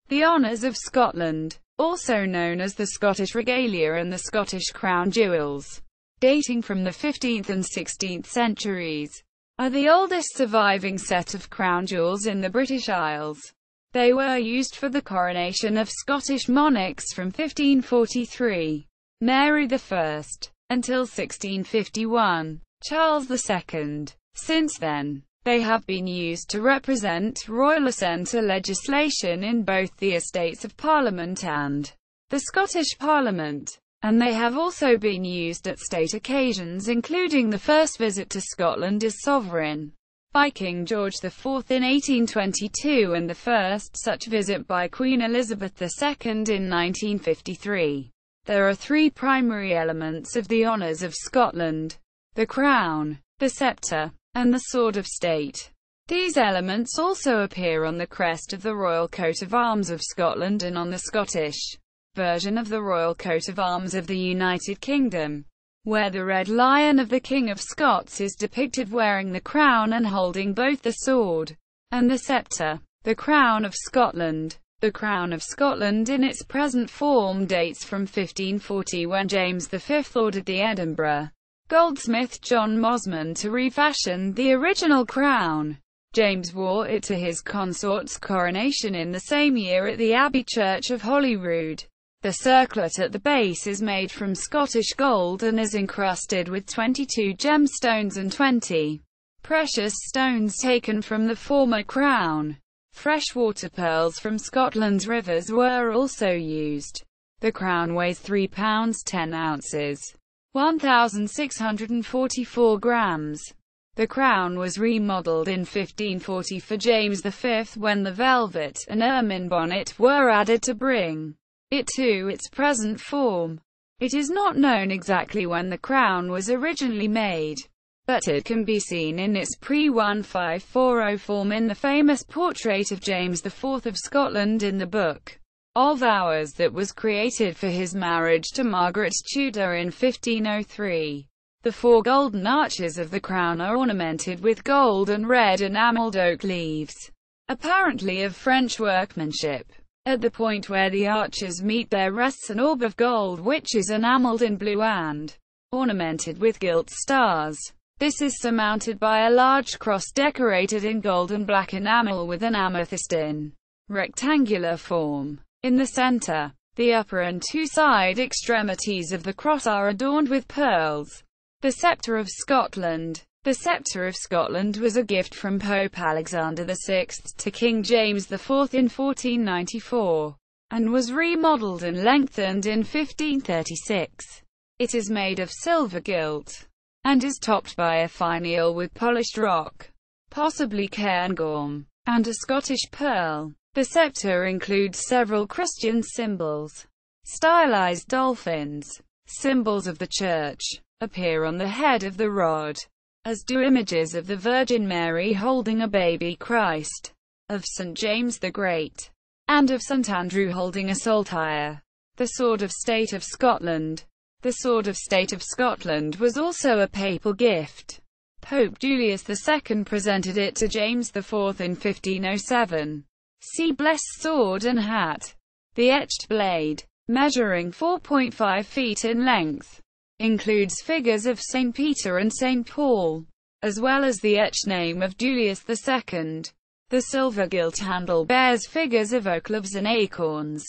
The honours of Scotland, also known as the Scottish Regalia and the Scottish Crown Jewels, dating from the 15th and 16th centuries, are the oldest surviving set of crown jewels in the British Isles. They were used for the coronation of Scottish monarchs from 1543, Mary I, until 1651, Charles II. Since then, they have been used to represent Royal Assent legislation in both the Estates of Parliament and the Scottish Parliament, and they have also been used at state occasions including the first visit to Scotland as sovereign by King George IV in 1822 and the first such visit by Queen Elizabeth II in 1953. There are three primary elements of the honours of Scotland: the crown, the sceptre, and the sword of state. These elements also appear on the crest of the royal coat of arms of Scotland and on the Scottish version of the royal coat of arms of the United Kingdom, where the red lion of the King of Scots is depicted wearing the crown and holding both the sword and the sceptre. The Crown of Scotland. The Crown of Scotland in its present form dates from 1540 when James V ordered the Edinburgh goldsmith John Mosman to refashion the original crown. James wore it to his consort's coronation in the same year at the Abbey Church of Holyrood. The circlet at the base is made from Scottish gold and is encrusted with 22 gemstones and 20 precious stones taken from the former crown. Freshwater pearls from Scotland's rivers were also used. The crown weighs 3 pounds 10 ounces, 1,644 grams. The crown was remodelled in 1540 for James V when the velvet and ermine bonnet were added to bring it to its present form. It is not known exactly when the crown was originally made, but it can be seen in its pre-1540 form in the famous portrait of James IV of Scotland in the Book of Hours that was created for his marriage to Margaret Tudor in 1503. The four golden arches of the crown are ornamented with gold and red enamelled oak leaves, apparently of French workmanship. At the point where the arches meet there rests an orb of gold which is enamelled in blue and ornamented with gilt stars. This is surmounted by a large cross decorated in gold and black enamel with an amethyst in rectangular form. In the centre, the upper and two side extremities of the cross are adorned with pearls. The Sceptre of Scotland. The Sceptre of Scotland was a gift from Pope Alexander VI to King James IV in 1494, and was remodelled and lengthened in 1536. It is made of silver gilt, and is topped by a finial with polished rock, possibly cairngorm, and a Scottish pearl. The sceptre includes several Christian symbols. Stylized dolphins, symbols of the Church, appear on the head of the rod, as do images of the Virgin Mary holding a baby Christ, of St. James the Great, and of St. Andrew holding a saltire. The Sword of State of Scotland. The Sword of State of Scotland was also a papal gift. Pope Julius II presented it to James IV in 1507. See Blessed Sword and Hat. The etched blade, measuring 4.5 feet in length, includes figures of St. Peter and St. Paul, as well as the etched name of Julius II. The silver gilt handle bears figures of oak leaves and acorns.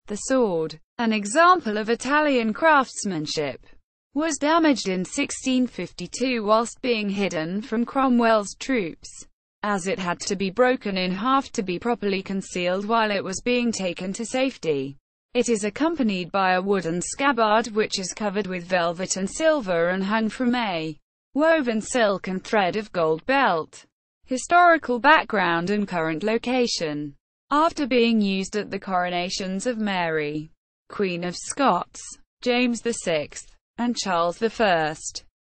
The sword, an example of Italian craftsmanship, was damaged in 1652 whilst being hidden from Cromwell's troops, as it had to be broken in half to be properly concealed while it was being taken to safety. It is accompanied by a wooden scabbard which is covered with velvet and silver and hung from a woven silk and thread of gold belt. Historical background and current location. After being used at the coronations of Mary, Queen of Scots, James VI, and Charles I,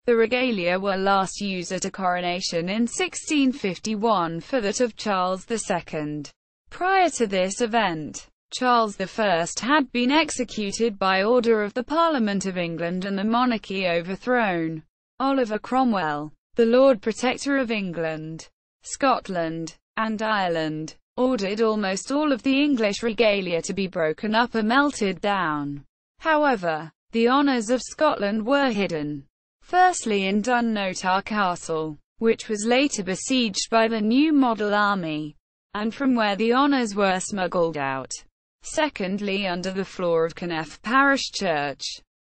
the regalia were last used at a coronation in 1651 for that of Charles II. Prior to this event, Charles I had been executed by order of the Parliament of England and the monarchy overthrown. Oliver Cromwell, the Lord Protector of England, Scotland, and Ireland, ordered almost all of the English regalia to be broken up or melted down. However, the honours of Scotland were hidden. Firstly in Dunnottar Castle, which was later besieged by the New Model Army, and from where the honours were smuggled out. Secondly under the floor of Conneth Parish Church,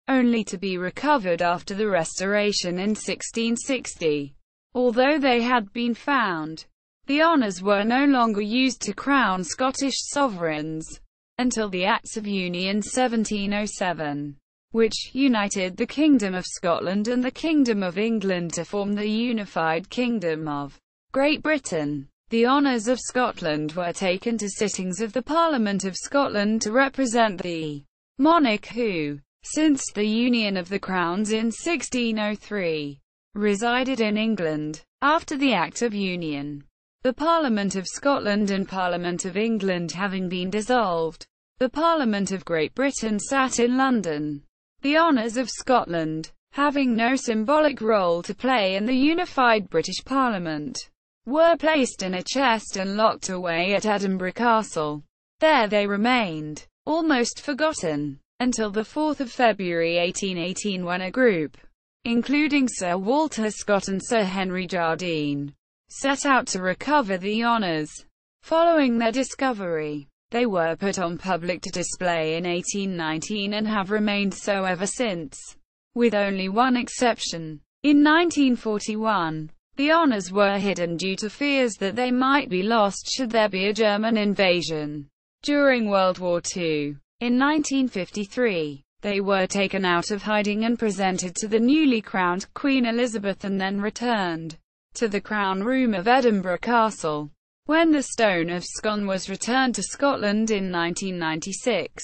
only to be recovered after the Restoration in 1660. Although they had been found, the honours were no longer used to crown Scottish sovereigns, until the Acts of Union 1707, which united the Kingdom of Scotland and the Kingdom of England to form the unified Kingdom of Great Britain. The honours of Scotland were taken to sittings of the Parliament of Scotland to represent the monarch who, since the union of the crowns in 1603, resided in England. After the Act of Union, the Parliament of Scotland and Parliament of England having been dissolved, the Parliament of Great Britain sat in London. The honours of Scotland, having no symbolic role to play in the unified British Parliament, were placed in a chest and locked away at Edinburgh Castle. There they remained, almost forgotten, until the 4th of February 1818 when a group, including Sir Walter Scott and Sir Henry Jardine, set out to recover the honours. Following their discovery, they were put on public display in 1819 and have remained so ever since, with only one exception. In 1941, the honours were hidden due to fears that they might be lost should there be a German invasion during World War II. In 1953, they were taken out of hiding and presented to the newly crowned Queen Elizabeth and then returned to the Crown Room of Edinburgh Castle. When the Stone of Scone was returned to Scotland in 1996,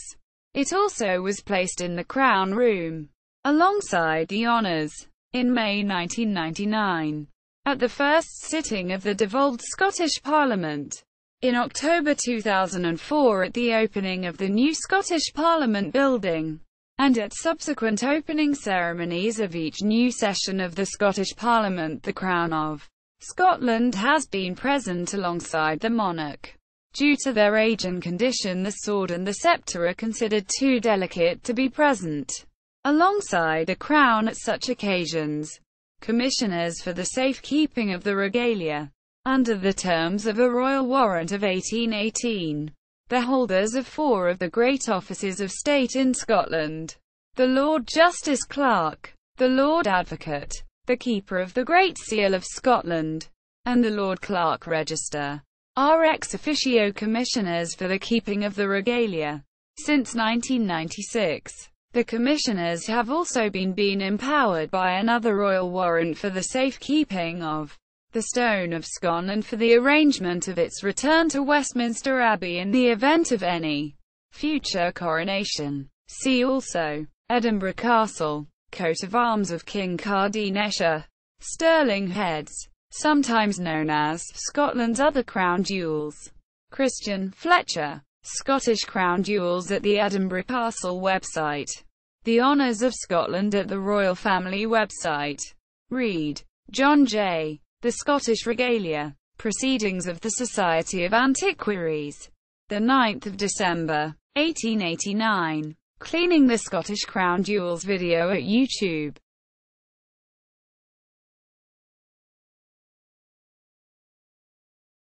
it also was placed in the Crown Room, alongside the honours. In May 1999, at the first sitting of the devolved Scottish Parliament, in October 2004 at the opening of the new Scottish Parliament building, and at subsequent opening ceremonies of each new session of the Scottish Parliament, the Crown of Scotland has been present alongside the monarch. Due to their age and condition, the sword and the sceptre are considered too delicate to be present alongside the crown at such occasions. Commissioners for the safekeeping of the regalia, under the terms of a royal warrant of 1818, the holders of 4 of the great offices of state in Scotland, the Lord Justice Clerk, the Lord Advocate, the Keeper of the Great Seal of Scotland, and the Lord Clerk Register, are ex officio commissioners for the keeping of the regalia. Since 1996, the commissioners have also been empowered by another royal warrant for the safekeeping of the Stone of Scone and for the arrangement of its return to Westminster Abbey in the event of any future coronation. See also Edinburgh Castle, coat of arms of King Cardineshire, sterling heads, sometimes known as Scotland's other crown jewels. Christian Fletcher, Scottish Crown Jewels at the Edinburgh Castle website. The Honours of Scotland at the Royal Family website. Read. John J. The Scottish Regalia. Proceedings of the Society of Antiquaries. The 9th of December, 1889. Cleaning the Scottish Crown Jewels video at YouTube.